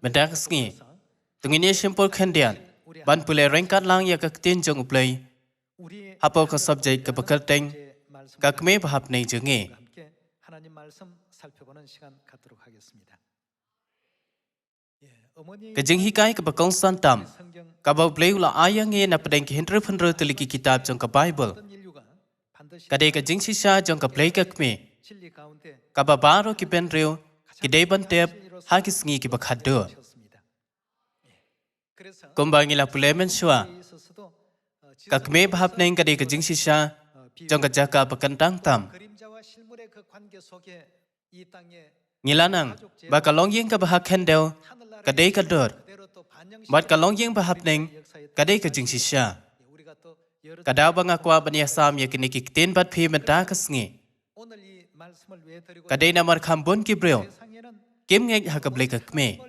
Mendak sengi. Tengini simpul kendian. Ban pulai rengkat lang ya kektin jong uplay. Hapo ka subject ke bekerteng. Kakme bahap neng jengi. Kajing hikai ke bekong santam. Kabau play ula ayang ye na pedeng ke hendro teliki kitab jong ke Bible. Kadai kajing sisa jong ke play kakme. Kababaro ki penreo. Kidai bantep. Hagis ngi ki bekhado. Kumbangila pulai mensua. Kakme bahap neng kadai kajing sisa. Jong ke jaka bekentang tam. Ngilanang. Bakalong yang ke bahak hendel. Kadai kador. Mat kalong yang bahap neng. Kadai kajing sisa. Kadau bangakwa banyasam ya kini kiktin bat pi menta kesngi. Kadai namar kambun kibril. Kim ngek hakablay kakme.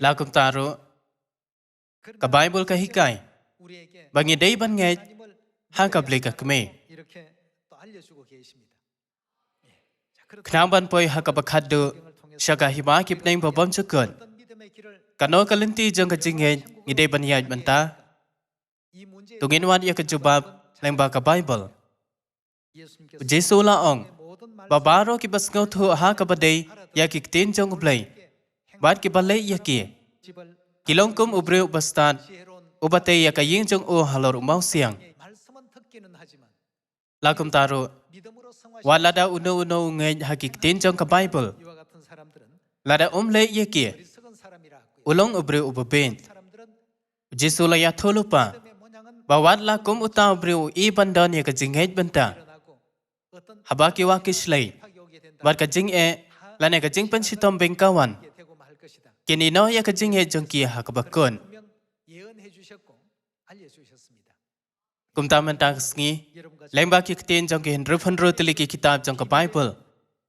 Lakum taro. Ka Bible ka hikay. Bangi day ban ngek hakablay kakme. Knaban poy hakabakado. Siya kahima kip na yung babam sukun. Kano kalinti jang kajingin, ngiday baniyad manta. Tunginwan iya kajubab, lang ba ka Bible. Jesu laong, babaro kibas ngaw tu aha kabaday, ya kiktin jang ublay. Ba't kibalay iya ki. Kilong kum ubre ubastan, ubatay ya kaying jang o halor umaw siyang. Lakum taro, wala da uno-uno ngay hakiktin jang ka Bible. Lada umle iya ki. Ulong ubre ubabent. Jesu laya thulupa. Bawat lakum utaw ubre i bandan ya kajinghet banta. Habaki wakislay. Bat kajing lana kajing pansitom bengkawan. Kinino ya kajinghet jong ki hakabakon. Kumta mentang sengi. Lembak kiktin jong ki hendro teliki kitab jong ka Bible.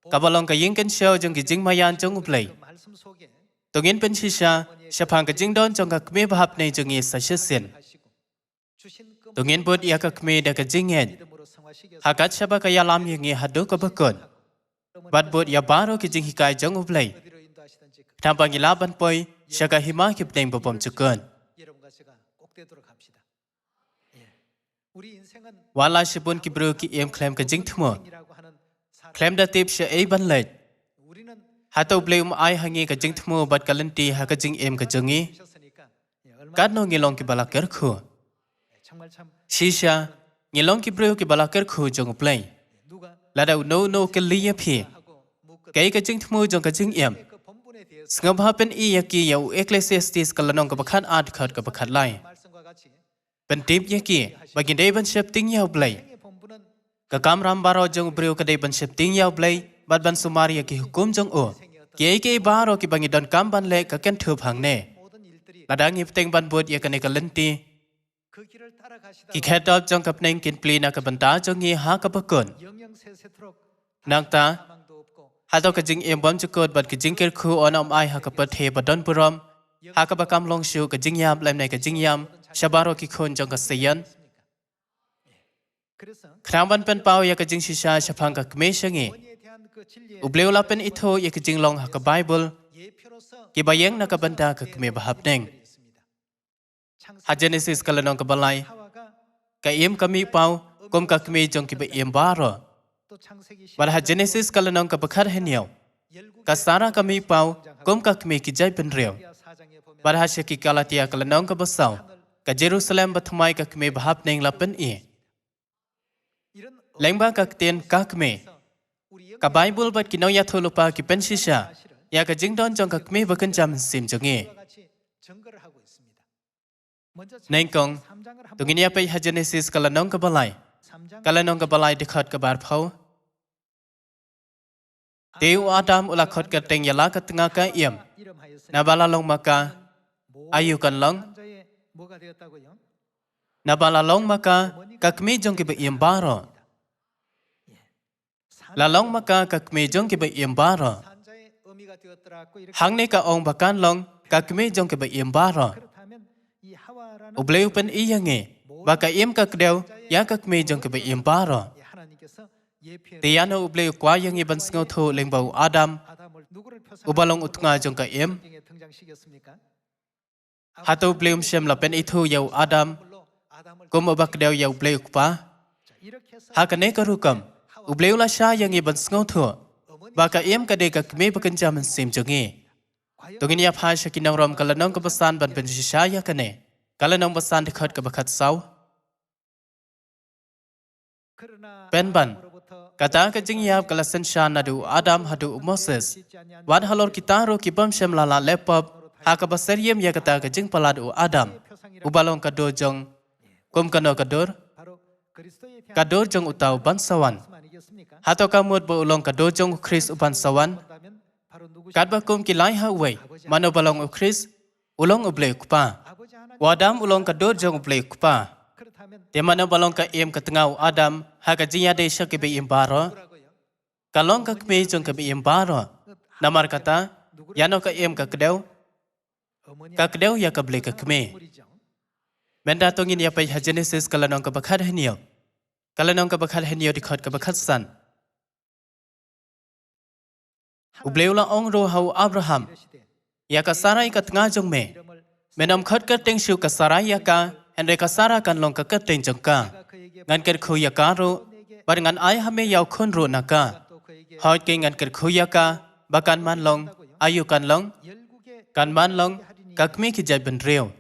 Kabalong kaying kan siyaw jong kijing mayan jong uplay. Tungin pensisya, siapang kajing don jong kakme bahap na jong isa siyasin. Tungin bud iya kakme da kajingin. Hakat siapa kaya lam yung ihado kabakon. Bad bud ya baro kijing hikay jong uplay. Tampang ilaban poy, siya kahima kip na yung babam jukon. Wala siya bun kibro ki iyam klaim kajing tumo. Klaim da tip siya ay banlay. Hato blay ay hangi kajing tumo bat kalanti ha kajing kajangi. Kadno ngilong ki balakar ko. Sisya ngilong ki bro ki balakar ko jong play. Ladaw no ke liya pi. Kay kajing tumo jong kajing Sngab hapen iya ki yaw Ecclesiastes kalanong kabakat ad kat kabakat lay. Pentip ya ki bagi day ban siap ting yaw blay. Kakam rambaro jong bro kaday ban siap ting yaw blay. Bad ban sumari ya ki hukum jong o. Ki baro ki bangi don kam ban le kaken thup hang ne. Ladang ipteng ban bud ya kane kalanti. Ki khetop jong kapneng kin pli na kabanta jong ngi ha kabakon. Nangta hato kajing bom chukot bad kajing ker khu onom ai ha kapat he badon purom. Ha kabakam long shu kajing yam lem ne kajing yam. Shabaro ki khon jong kasayan. Kramban pen pau ya kajing sisa siapang kakme syangi. Ubleu lapen ito ya kajing long haka Bible. Kibayang nakabanda kakme bahap neng. Ha Genesis kalanong kabalay. Kaim kami pau kum kakme jong kibayang baro. Bar ha Genesis kalanong kabakar henyaw. Kasara kami pau kum kakme kijay penrew. Bar ha syaki kalatia kalanong kabasaw. Ka Jerusalem batumay kakme bahap neng lapen Lengba kakten kakme. Ka Bible bat kinaw ya thulupa ki pensisya. Ya ka jingdon jong kakme bakan jam sim jonge. Nengkong tungin ya pay ha Genesis kalanong kabalay. Kalanong kabalay dikhat kabar pau. Teu Adam ulakot kateng yala katengah ka Nabalalong maka ayukan long. Nabalalong maka kakme jong kiba baro. Lalong maka kakme jong kiba baro. Hang ne ka ong bakan long kakme jong kiba baro. Ubleu pen iyange baka kakdew ya kakme jong kiba baro. Tiyano ubleu kwa yang iban sngaw tho lengbau Adam ubalong utnga jong ka em hatu bleum shem la pen ithu yau Adam kum abak deu yau bleu pa hakane karukam ubleu la sha yang iban sngo thu ba ka em ka de ka kme bakan jaman sim jongi tungin ya pha shakinang rom kalanong ka pasan ban pen shisha ya kane kalanong pasan dikhat ka bakhat saw pen ban kata ka jing yap kalasan shan nadu Adam hadu Moses wad halor kitaro kipam shem la la lepop haka basariem ya kata ka jing paladu Adam ubalong ka do jong kum kano kador jong utau ban sawan hato kamut bo ulong kador jong Chris uban sawan kadba kum kilai ha wei mano balong Chris ulong uble kupa wadam ulong kador jong uble kupa te mano balong ka em ka tengau Adam haka jinya de shak be imbaro kalong ka kme jong ka be imbaro namar kata yano ka em ka kedeu ya ka ble ka kme Menda tongin ya pai Genesis kalanong ka bakhat henio. Kalanong ka bakhat henio dikhat ka bakhat san. Ubleula ong ro hau Abraham. Ya ka Sarai ka tnga jong me. Menam khat ka teng shu ka Sarai ya ka henre ka Sara kan long ka teng jong ka. Ngan ker khu ya ka ro bar ngan ai hame yaw khon ro na ka. Hoi ke ngan ker khu ya ka bakan man long ayu kan long man long kakmi ki jai ben reo.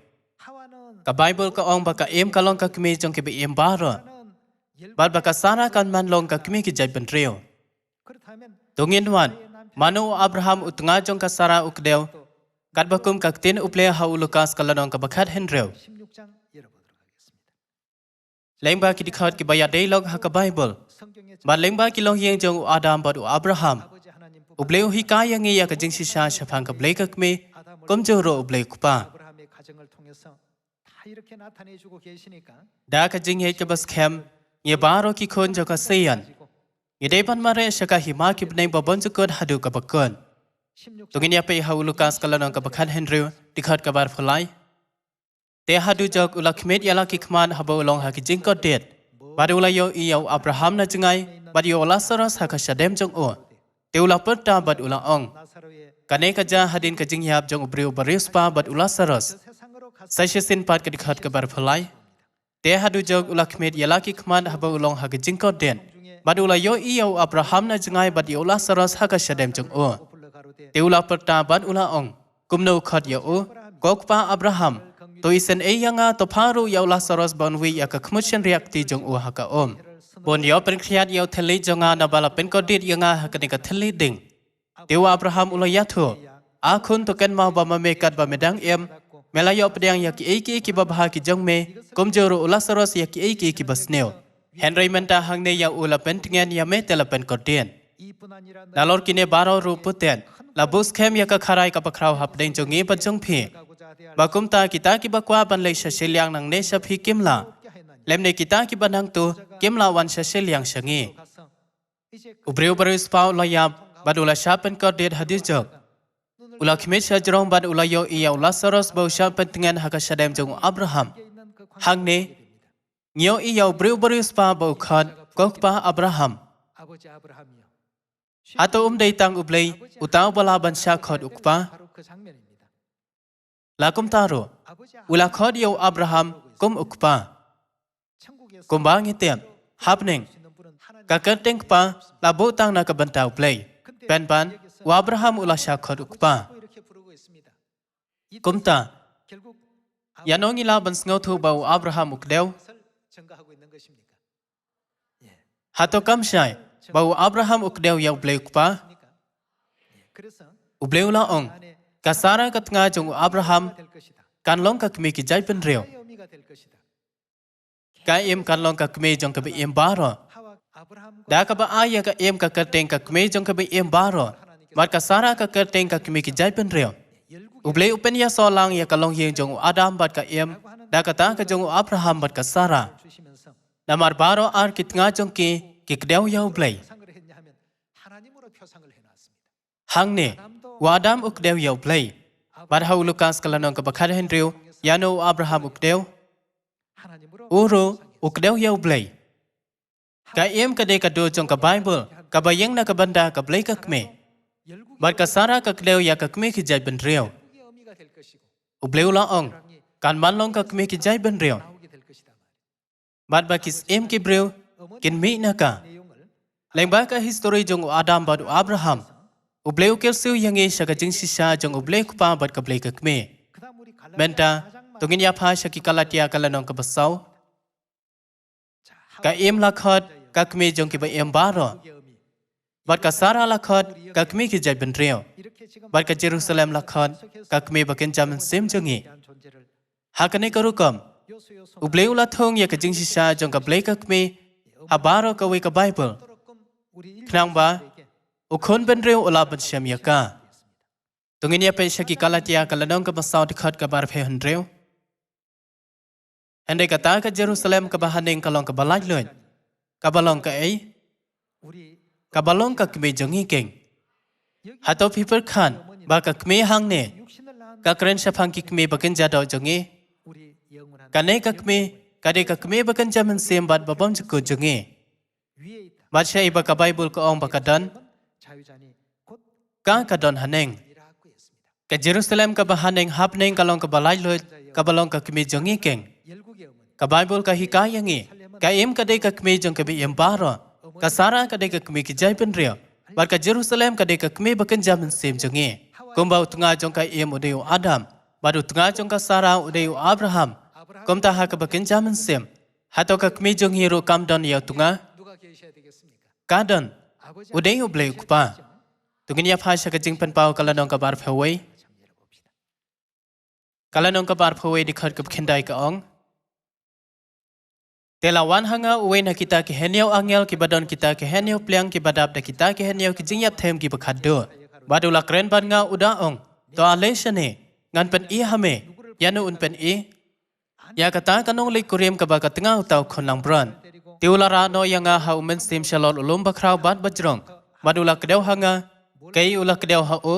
Ka Bible ka ong baka em kalong ka kmi jong ke be em baro bal baka Sara kan man long ka kmi ki jai ben reo tungin wan manu Abraham utnga jong ka Sara ukdeu kat bakum ka tin uple ha Lukas kalanong ka bakhat hen reo lengba ki dikhat ki baya dialog ha ka Bible ba lengba ki long yeng jong Adam badu Abraham ubleu hi ka yang ya ka jing shisha shapang ka blei ka kmi kom jo ro ublei kupa Da ka jing he ka bas khem ye baro ki khon jo ka seyan ye depan mare shaka hima ki bnei babon ju kod hadu ka bakon tungin ya pe ha Lukas kalanong ka bakhan Henry dikhat ka bar phlai te hadu jok ulakmet yala ki khman habo long ha ki jing ko det badula yo i yo Abraham na jingai badio Lazarus ha ka shadem jong o teula putta bad ula ong kane ka ja hadin ka jing yap jong ubriu baris pa bad Lazarus Sashisin pat ka dikhat ka bar phalai te hadu jog ulakmet yala ki khman habo ulong ha jing ko den badula yo i yo Abraham na jingai bad yo Lazarus ha ka shadem jong o teula patta bad ula ong kumno khat yo o kokpa Abraham to isen e yanga to pharu yo Lazarus bonwi ya ka khmuchen reakti jong o ha ka om bon yo pen khriat yo theli jonga na bala pen ko dit yanga ha ka ni ka theli ding tewa Abraham ula yatho a khun to ken ma ba ma me kat ba medang em Melayo pedang ya ki babha ki jong me komjoro Lazarus ya ki basneo Henry menta hangne ya ula pentingen ya me telapen kodien dalor kine baro ru puten la bus khem ya ka kharai ka pakrau hapdeng jongi pa jong phi bakum ta kita ki bakwa ban le sha selyang nang ne sha phi kimla lemne kita ki banang tu kimla wan sha selyang shangi ubreu baris pau la ya badula shapen kodien hadis jok Ula khmet sha jrong bad ula yo iya Lazarus bo sha pentingan ha ka shadem jong Abraham hang ne ngyo iya breu baris pa bo khat kok pa Abraham hato dei tang ublei utaw bala ban sha khot ukpa la kum taro ula khot yo Abraham kum ukpa kum ba ngi tem hapning ka kerteng pa la bo tang na ka ban taw play pen ban wa Abraham ula sha khot ukpa kumta yanongi la ban sngo thu ba Abraham ukdeu hato kam shai ba Abraham ukdeu yaw bleu ukpa ubleu la ong ka Sara ka tnga jong Abraham kan long ka kmi ki jai pen reo ka em kan long ka kmi jong ka be em baro da ka ba aya ka em ka kerteng ka kmi jong ka be em baro mar ka Sara ka kerteng ka kmi ki jai pen reo ublei upen ya solang ya kalong yeng jong Adam bat ka em da kata ka jong Abraham bat ka Sara namar baro ar kitnga jong ki kdeu ya ublei hang ne wa Adam ukdeu ya ublei bar ha Lukas kalanong ka bakhat Henry yano Abraham ukdeu uro ukdeu ya ublei ka em ka de ka do jong ka Bible ka bayeng na ka banda ka blei ka kme บัดกษาระกักเดียวยากกักเมกิใจเป็นเรียวอุเบลละองการมันลงกักเมกิใจเป็นเรียวบัดบากิสเอ็มกิเบลกินมีนักะแหล่งบากะฮิสตอรีจงอาดัมบัดอับราฮัมอุเบลเกลซิวยังเอชกจิงสิชาจงอุเบลคุปาบัดกับเลกักเมเบนตาตงินยาพาชกิกาลาติยากาลนองกับเสาวกะเอ็มลักขัดกักเมจงกิบเอ็มบารอบัดกษาระลักขัดกักเมกิใจเป็นเรียวบัดกเจรูซาเล็มลักขัดกักเมบักเกนจามันเซมจงีหากในกรุกรมอุเบลอุลาทงยากจิงสิชาจงกับเลกักเมฮาบารอกเวกับไบเบิลขนังบาอุคนเป็นเรียวอุลาบันเชมียกาตงินยาไปชกิกาลาติยากาลนองกับเสาวที่ขัดกับบาร์เพหันเรียวอันใดกตากับเยรูซาเล็มกับบาฮันเองกัลองกับบาลายเลยกับบาลองกับไอกับบาลองกับเมจงฮีเก่งฮัตโตพิเพิร์ขันบากับเมฮังเนกับเรนชาพังกิเมบักเกนจาดอจงฮีกันเนกับเมกับเด็กกับเมบักเกนจามันเสียมบัดบบอมจุกุจงฮีบัดใช้บักกับไบเบิลก็องบักดันกางกัดดันฮันเองกับเยรูซาเล็มกับบาฮันเองฮับเนงกัลองกับบาลายเลยกับบาลองกับเมจงฮีเก่งกับไบเบิลกับฮิกายังงี้กับเอ็มกับเด็กกับเมจงกับเอ็มบารอกับซาร่ากับเด็กกับเมกิใจเป็นเรียวบัดกับเยรูซาเล็มกับเด็กกับเมบักเกนจามันเซมจงงี้กุมบ่าวตุงาจงกับเอ็มอุเดยอาดัมบัดตุงาจงกับซาร่าอุเดยอับราฮัมกุมตาหากับบักเกนจามันเซมฮัตโตกับเมจงฮีโรกัมดอนยาตุงากาดันอุเดยอุเบลกุปาตุกินยาพาชกับจิงเป็นเปากัลนองกับบาร์เพเวกัลนองกับบาร์เพเวดิขัดกับเคนไดกับองแต่ละวันหางเอาไว้นะkita ke heniau angel ke badan kita ke heniau pliang ke badap da kita ke heniau ke jingyap them ke bakhaddo badula kren ban nga uda ong to aleshane ngan pen i hame yanu un pen i ya kata kanong le kurem ka ba ka tnga utaw khonlang bran tiulara no yanga ha umen stem shalol ulum bakraw bat bajrong badula kedau hanga kai ula kedau ha o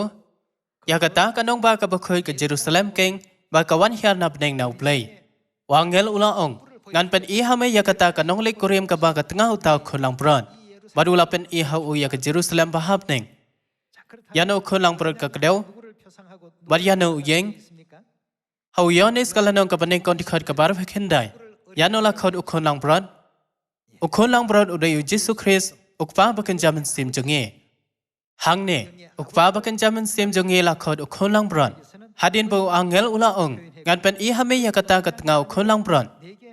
ya kata kanong ba ka bakhoi ke Jerusalem keng ba ka wan hian nap neng nau play wangel ula ong ngan pen i hame ya kata kanong le kurem ka ba ka tnga utaw khonlang bran badula pen i ha o ya ke Jerusalem bahap neng yano khonlang bran ka kedau bad yano yeng hau yonis kalanong ka baneng kon dikhat ka bar phekhendai yano la khod u khonlang bran udai u Jesus Christ ukpa bakan jaman sim jonge hangne ukpa bakan jaman sim jonge la khod u khonlang bran hadin bo angel ula ong ngan pen i hame ya kata ka tnga u khonlang bran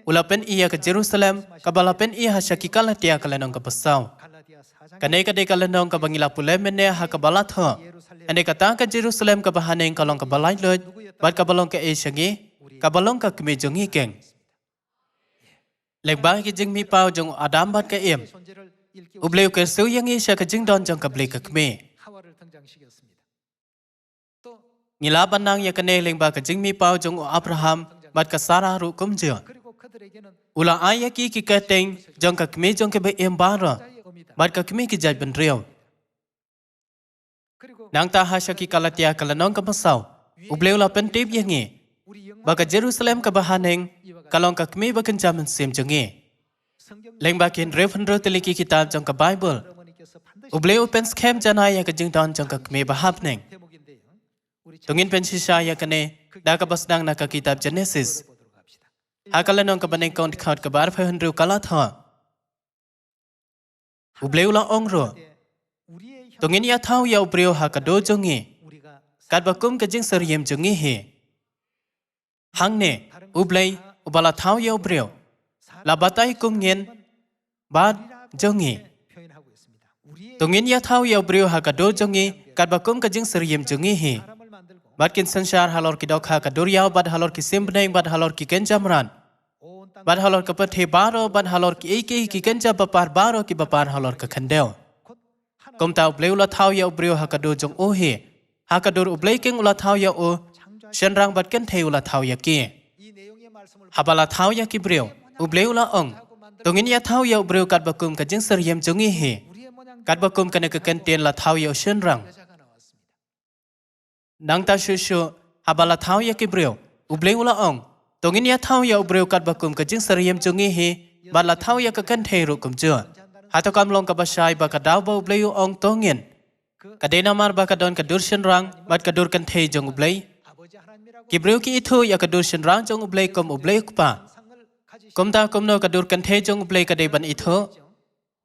ula pen i ya ke Jerusalem ka bala pen i ha shakikala tia kalanong ka pasaw kanai ka de kalanong ka bangila pulemene ha ka bala tho ane kata ka Jerusalem ka bahaneng kalong ka balai loj bad ka balong ka eshangi ka balong ka kme jongi keng lek ba ki jing mi pau jong adam bad ka em ubleu ka su yangi sha ka jing don jong ka ble ka kme ngila banang ya kane leng ba ka jing mi pau jong Abraham bad ka Sarah ru kum je ula aya ki ka teng jong ka kme jong ka be em ba ro bad ka kme ki jai ben riau nang ta hasya ki kalatia kalanong ka pasaw ubleu la pen tip yangi ba ka Jerusalem ka bahaneng kalong ka kme ba kan jaman sem jonge leng ba ken refen ro teliki kitab jong ka Bible ubleu pen scam janaya ka jing don jong ka kme bahap neng tungin pen shisha ya kane da ka basdang na ka kitab Genesis ha kalanong ka baneng kon khat ka bar phen ro kala tha ubleu la ong ro tungin ya thau ya ubreu ha ka do jonge kat bakum ka jing sariem jonge he hangne ublei ubala thau ya ubreu la batai kum ngen bad jonge tungin ya thau ya ubreu ha ka do jonge kat bakum ka jing sariem jonge he bad kin sanshar halor ki dok ha ka duriyaw bad halor ki simbneng bad halor ki kenjamran bad halor ka pathe baro bad halor ki eke ki kenja bapar baro ki bapar halor ka khandeu kom ta ubleu la thau ya ubreu ha ka do jong o he ha ka do ublei keng ula thau ya o shenrang bat ken theu la thau ya ki habala thau ya ki breu ubleu la ong tongin ya thau ya ubreu kat bakum ka jing sariem jongi he kat bakum kana ka ken ten la thau ya shenrang nang ta shu habala thau ya ki breu ubleu la ong tongin ya thau ya ubreu kat bakum ka jing sariem jongi he bala thau ya ka ken theu ru kum chua hatokam long ka basai ba ka daw ba ubleu ong tongin kadena mar ba kadon kadur shen rang bat kadur kan thei jong ublei kibreu ki ithu ya kadur shen rang jong ublei kom ublei kupa kom ta kom no kadur kan thei jong ublei kadei ban ithu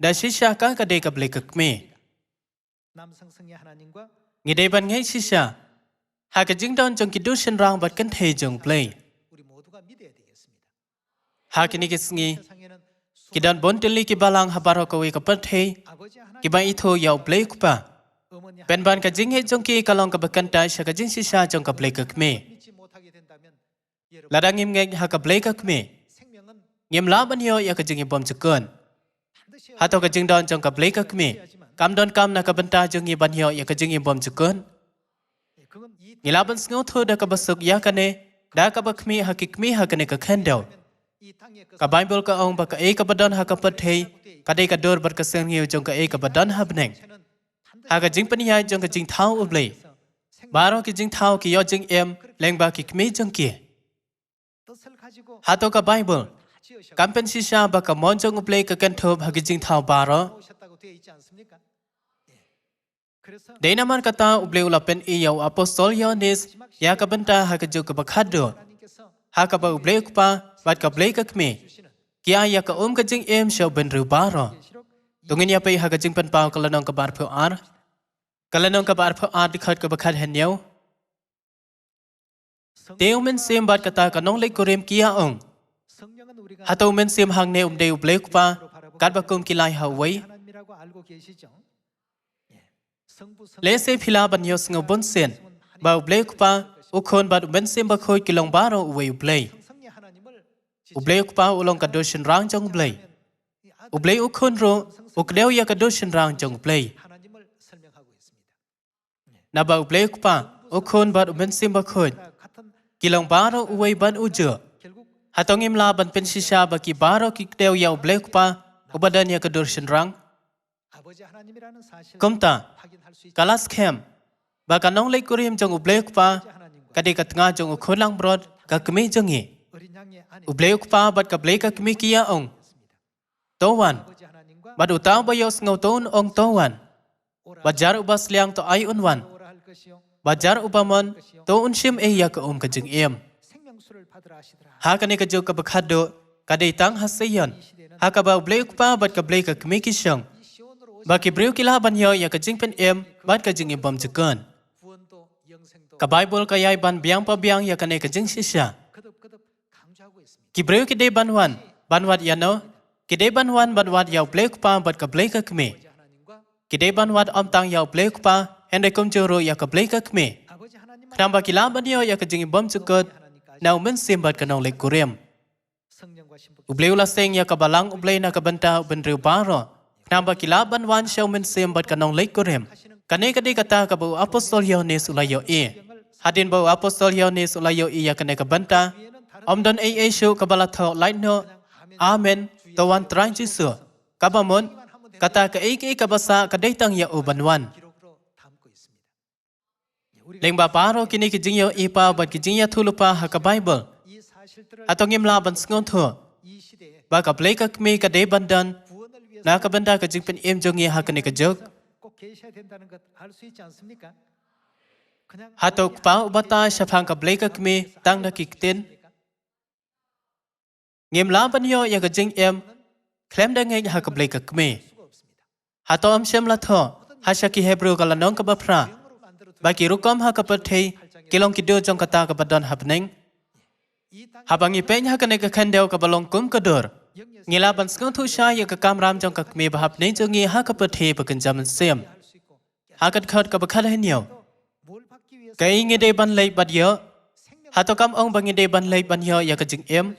da shisha ka kadei ka blei kakme ngidei ban ngai shisha ha ka jing don jong kidur shen rang bat kan thei jong ublei ha kini kisngi kidan bon teli ki balang habaro ko ka pat thei ki ba ithu ya ublei kupa pen ban ka jing he jong ki kalong ka bakan ta sha ka jing shisha jong ka blei kakme ladang ngim ngeng ha ka blei kakme ngim la ban yo ya ka jing bom chukun ha to ka jing don jong ka blei kakme kam don kam na ka banta jong ngi ban yo ya ka jing bom chukun ngila ban sngo thu da ka basuk ya ka ne da ka bakmi ha kikmi ha ka ne ka khandau ka bible ka ong ba ka e ka badon ha ka pat thei ka dei ka dor bar ka seng ngiu jong ka e ka badon ha bneng ha ka jing pani ya jong ka jing thau ublei baro ki jing thau ki yo jing em leng ba ki kmi jong ki ha to ka bible kampen shisha ba ka mon jong ublei ka kan thob ha ki jing thau baro deina man kata ublei ula pen i yo apostol yohanes ya ka banta ha ka jo ka bakhat do ha ka ba ublei pa bat ka blei ka kmi kia ya ka ka jing em shau ben ru baro tungin ya pe ha ka jing pen pau ka lanong ka bar pho ar kalanong ka bar pho ar dikhat ka bakhat hen yo teu men sem bat kata ka nong lei korem kia ong hato men sem hang ne de ublei pa kat ba kum ki lai ha wei le se phila ban yo sngo bon sen ba ublei pa ukhon bat men sem ba khoi kilong baro wei ublei pa ulong ka doshin rang jong ublei ukhon ro ukdeu ya ka doshin rang jong ublei na ba ublei pa ukhon bat men sem ba khoi kilong baro wei ban ujur hatong im la ban pen shisha ba ki baro ki deu ya ublei pa ubadan ya ka doshin rang komta kalas khem ba ka nong lei kurim jong ublei pa ka de ka tnga jong ukhon lang brod ka kmi jong ngi ublei pa bat ka blei ka kmi kia ong towan bat utaw ba yos ngau ton ong towan bajar ubas liang to ai unwan bajar ubamon to unshim e ya ka ka jing em ha ka ne ka jo ka bakhat do ka de tang hasayan ha ka ba ublei pa bat ka blei ka kmi ki shang ba ki breu ki la ban yo ya ka jing pen em bat ka jing bom chukun ka bible ka yai ban biang pa biang ya ka ne ka jing shisha ki breu ki de ban wat ya no ki de ban wat ya ublei pa bat ka blei ka kmi ki de ban wat om tang ya ublei pa hen de kom joro ya ka blei ka kmi kham ba ki la ban yo ya ka jing bom chukut nau men sim bat ka nong lek kurem ublei la seng ya ka balang ublei na ka banta ben reu baro kham ba ki la ban wan shau men sim bat ka nong lek kurem kane ka de kata ka bu apostol yohanes ulayo e hadin bu apostol yohanes ulayo e ya kane ka banta om don ai shu ka bala tho lai no amen to wan trai jisu ka ba mon kata ka ai ka basa ka dei tang ya u ban wan leng ba paro kini ki jing yo e pa bat ki jing ya thulupa ha ka bible atong im la ban sngon tho ba ka blei ka kmi ka de ban dan na ka banda ka jing pen em jong ye ha ka ne ka jok hatok pa ubata shafang ka blei ka kmi tang na ki ten ngem la ban yo ya ka jing em klem da ngai ha ka blei ka kmi hato am shem la tho ha sha ki hebrew ka la nong ka ba phra ba ki rukom ha ka pat thei kilong ki do jong ka ta ka badon hapneng ha bangi pen ha ka ne ka khandeu ka balong kum ka dor ngila ban skong thu sha ya ka kam ram jong ka kmi ba hapneng jong ngi ha ka pat thei ba kan jam sem ha ka khat ka ba khala hen yo kai ngi de ban lei bat yo ha to kam ong bangi de ban lei ban yo ya ka jing em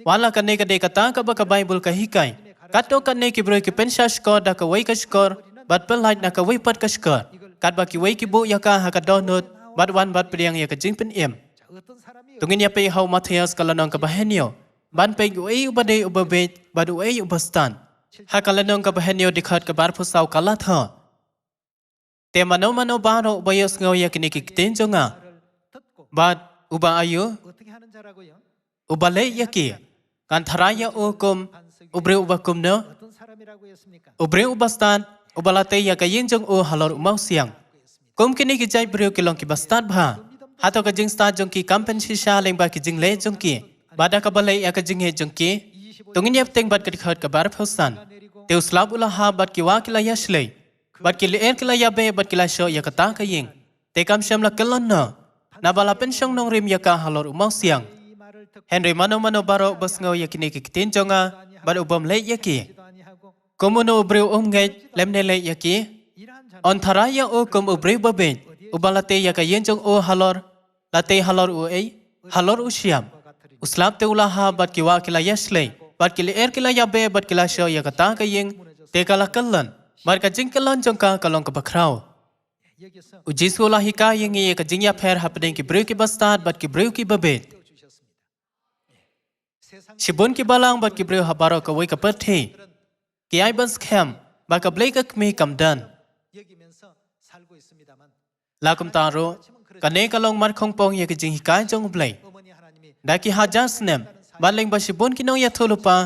wala ka ne ka de ka ta ka ba ka bible ka hi kai kat to ka ne ki bro ki pen sha skor da ka wei ka skor bat pel light na ka wei pat ka skor kat ba ki wei ki bu ya ka ha ka donut bat wan bat priang ya ka jing pen em tungin ya pe hau Matthias ka lanong ka ba hen yo ban pe wei ubade ubabe bat wei ubastan ha ka lanong ka ba hen yo dikhat ka bar phu sau ka la tho te mano baro bayos ngau ya kini ki ten jonga bat uba ayu ubale ya ki kan tharaya ukum ubre ubakum no ubre ubastan ubalate ya ka yin jong o halor umau siang kum kini ki jai brio ki long ki bastad bha hato ka jing start jong ki kampen shisha leng ba ki jing le jong ki bada ka balai ya ka jing he jong ki tungin yap teng bat ka khot ka bar phausan teu slab ula ha bat ki wa ki la yashle bat ki le er ki la ya be bat ki la sho ya ka ta ka yin te kam sham la kalon no na bala pen shong nong rim ya ka halor umau siang Henry mano baro bas ngau ya kini ki tin jonga bat ubam le ya ki komono breu ngai lemne le ya ki on tharaya o kom breu babe ubalate ya ka yen jong o halor late halor o ei halor u siam uslap te ula ha bat ki wa ki la yasle bat ki le er ki la ya be bat ki la sho ya ka ta ka yin te ka la kallan bar ka jing kalon jong ka kalong ka bakrao ujisu la hi ka yin ye ka jing ya pher hapdeng ki breu ki bastad bat ki breu ki babe Shibun ki balang bat ki breu habaro ka wai ka pathe ki ai bas kham ba ka blai ka kmi kam dan la kum taro ka ne ka long mar khong pong ye ka jing hikai jong blai da ki hajas nem ba leng ba shibun ki no ya tholupa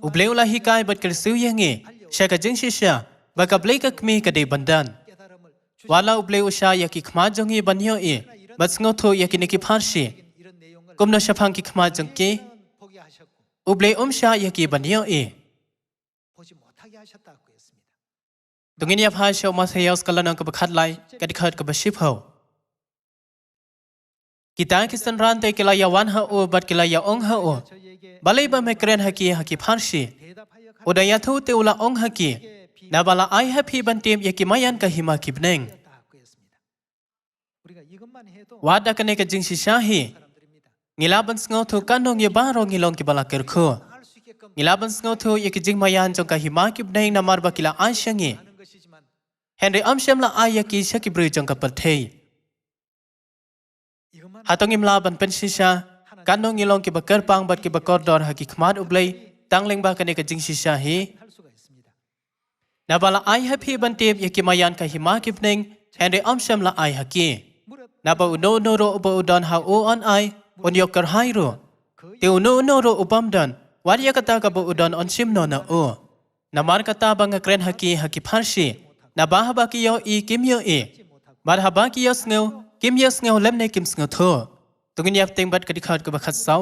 ubleu la hikai bat ka siu ye nge sha ka jing shisha ba ka blai ka kmi ka de bandan wala ubleu sha ya ki khma jong ye banyo e bas ngo tho ya ki ne ki pharshi kum no shafang ki khma jong ki ublei sha ya ki banyo e tungin ya phai show ma sayos kalanang ka bakhat lai ka dikhat ka baship ho kita ki san ran te kila ya wan ha o bat kila ya ong ha o balai ba me kren ha ki pharshi odaya thu te ula ong ha ki na bala ai happy ban tem ya ki mayan ka hima ki bneng wada ka ne ka jing shi shahi Ngilaban sngo thu kanong ye baro ngilong ki bala ker kho Ngilaban sngo thu ye ki jing mayan jong ka hima ki bneng na marba kila anshangi Henry amsham la aya ki shaki bru jong ka pathe Hatong imlaban pen shisha kanong ngilong ki bakar pang bat ki bakor dor ha ki khmat ublei tangleng ba ka ne ka jing shisha hi Na bala ai happy ban tem ye ki mayan ka hima ki bneng Henry amsham la ai ha ki Na ba no no ro ba udon ha o on ai on yokar hairo teu no ro upamdan waria kata ka bo udon on sim no na o namar kata bang kren haki pharshi na ba ha ba ki yo I kim yo e bar ha ba ki yo sneu kim yo sneu lemne kim sneu tho tungin yap teng bat ka dikhat ka ba khat saw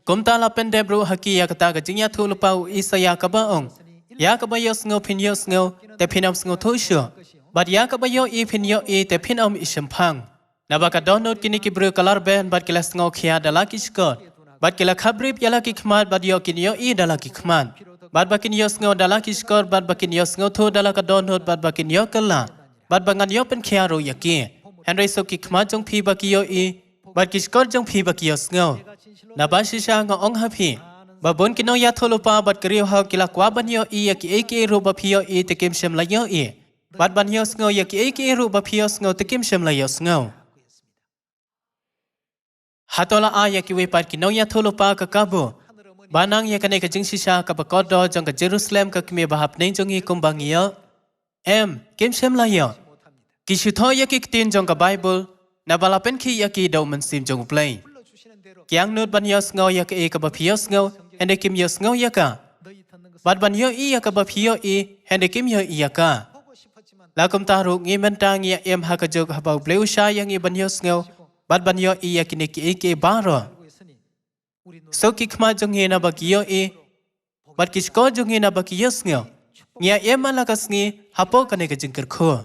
komta la pen debro haki ya kata ka jingya thu lu pau isaya ka ba ong ya ka ba yo sneu phin yo sneu te phinam sneu tho sho bat ya ka ba yo I phin yo e te phinam isham phang Nabaka download kini ki bru color band bat kila sngo khia dala ki skot bat kila khabrip yala ki khmat bat yo kin yo I dala ki khman bat bakin yo sngo dala ki skot bat bakin yo sngo tho dala ka download bat bakin yo kala bat bangan yo pen khia ro yaki henry so ki khmat jong phi baki yo I bat ki skot jong phi baki yo sngo nabashi sha ngo ong ha phi babon kino ya tholopa bat kriyo ha kila kwa ban yo I yaki ek ro ba phi yo I te kim shem la yo I bat ban yo sngo yaki ek ro ba phi yo sngo te kim shem la yo sngo Hatola aya ki we pat ki no ya tholo pa ka kabo banang ya kane ka jing shisha ka bakod do jong ka Jerusalem ka kme bahap nei jong I kumbang yo kim shem la yo ki shutho ya ki tin jong ka Bible na bala pen ki ya ki do man sim jong play kyang nut ban yo sngo ya ka e ka ba phio sngo ende kim yo sngo ya ka bat ban yo I ya ka ba phio I ende kim yo I ya ka la kum ta ru ngi men ta ngi ha ka jog ha ba bleu sha ya ngi ban yo sngo Bat ban yo I yakine ki eke baro So ki khma jong he na ba ki yo e bat ki sko jong he na ba ki yo sngo nya ema la ka sngi hapo kane ka jingkar kho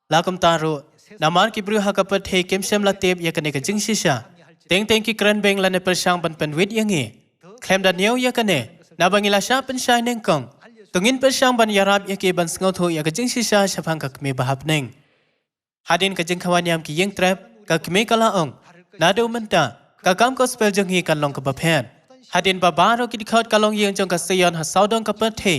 la kam taro namar ki bru ha ka pat he kem sem la tep yakane ka jing shisha teng ki kran beng la ne per sang ban pen wit yangi khlem da neu yakane na bangila sha pen shai neng kong tungin per sang ban yarab yake ban sngo tho ya ka jing shisha shafang ka kme bahap neng hadin ka jing khawanyam ki yeng trap ka kme kala ong nado menta ka kam gospel jong hi kan long ka baphen hadin ba baro ki dikhot ka long yeng jong ka sayon ha saudong ka pathe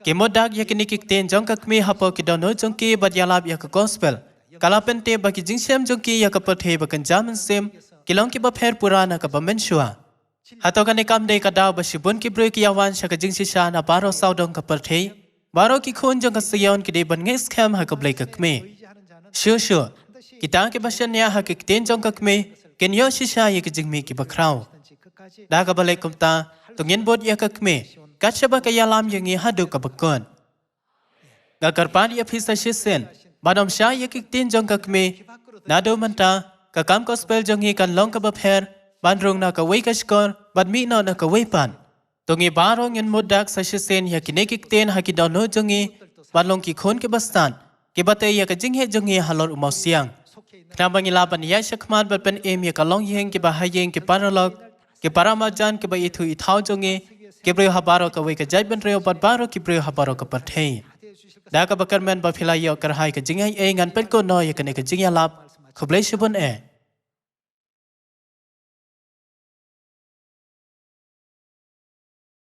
ke modak yakini ki ten jong ka kme hapo ki dono jong ki bat yalab ya ka gospel kala pente ba ki jingsem jong ki ya ka pathe ba kan jaman sem ki long ki bapher purana ka bamen shwa hato ka ne kam de ka daw ba shibun ki bru ki yawan sha ka jingsi sha na baro saudong ka pathe baro ki khon jong ka sayon ki de ban nges kham ha ka blai ka kme shu Kita ke basyan ya ha ke ten jong ka kme ken yo shisha ye ke jingmi ki bakrao da ka balai kumta tungin bot ya ka kme ka chaba ka yalam yangi hadu ka bakon gak karpan ya phisa shisen badam sha ya kik tin jong kak me nado manta ka kam gospel jong hi kan long ka ba pher ban rong na ka wei ka skor ban mi na ka wei pan tongi barong in modak sa shisen ya kinekik ten ha ki don no jong hi ban long ki khon ke bastan ke bate ya ka jing he jong hi halor umau siang khna bangi la ban ya shakman ban pen em ya ka long yeng ke ba hayeng ke paralog ke paramajan ke ba ithu ithau jong hi ke bre ha baro ka wei ka jai ban reo bat baro ki bre ha baro ka pathei da ka bakar men ba philai yo kar hai ka jing ai ngan pen ko no ya ka ne ka jing ya lap khoblei shibun e